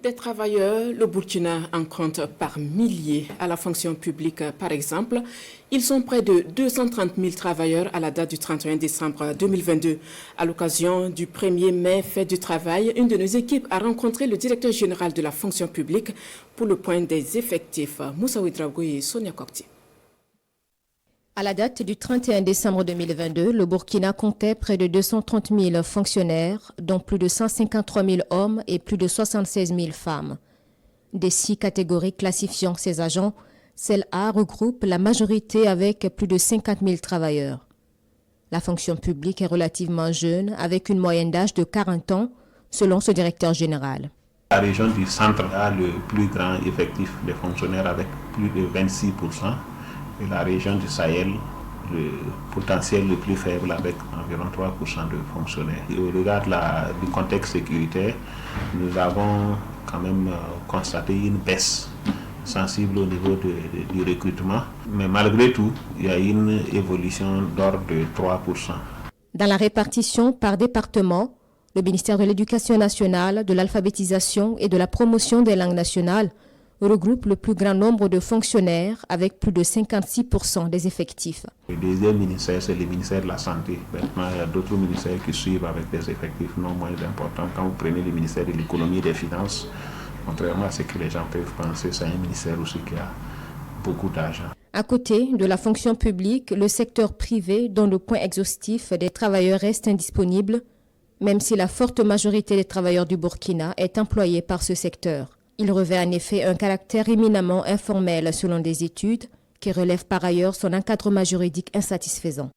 Des travailleurs, le Burkina en compte par milliers à la fonction publique, par exemple. Ils sont près de 230 000 travailleurs à la date du 31 décembre 2022. À l'occasion du 1er mai, fête du travail, une de nos équipes a rencontré le directeur général de la fonction publique pour le point des effectifs. Moussa Ouedraogo et Sonia Kokti. À la date du 31 décembre 2022, le Burkina comptait près de 230 000 fonctionnaires, dont plus de 153 000 hommes et plus de 76 000 femmes. Des 6 catégories classifiant ces agents, celle A regroupe la majorité avec plus de 50 000 travailleurs. La fonction publique est relativement jeune, avec une moyenne d'âge de 40 ans, selon ce directeur général. La région du centre a le plus grand effectif de fonctionnaires avec plus de 26%. Et la région du Sahel, le potentiel le plus faible avec environ 3% de fonctionnaires. Et au regard du contexte sécuritaire, nous avons quand même constaté une baisse sensible au niveau du recrutement. Mais malgré tout, il y a une évolution d'ordre de 3%. Dans la répartition par département, le ministère de l'Éducation nationale, de l'alphabétisation et de la promotion des langues nationales regroupe le plus grand nombre de fonctionnaires avec plus de 56% des effectifs. Le deuxième ministère, c'est le ministère de la Santé. Maintenant, il y a d'autres ministères qui suivent avec des effectifs non moins importants. Quand vous prenez le ministère de l'Économie et des Finances, contrairement à ce que les gens peuvent penser, c'est un ministère aussi qui a beaucoup d'argent. À côté de la fonction publique, le secteur privé, dont le point exhaustif des travailleurs reste indisponible, même si la forte majorité des travailleurs du Burkina est employée par ce secteur. Il revêt en effet un caractère éminemment informel selon des études qui relèvent par ailleurs son encadrement juridique insatisfaisant.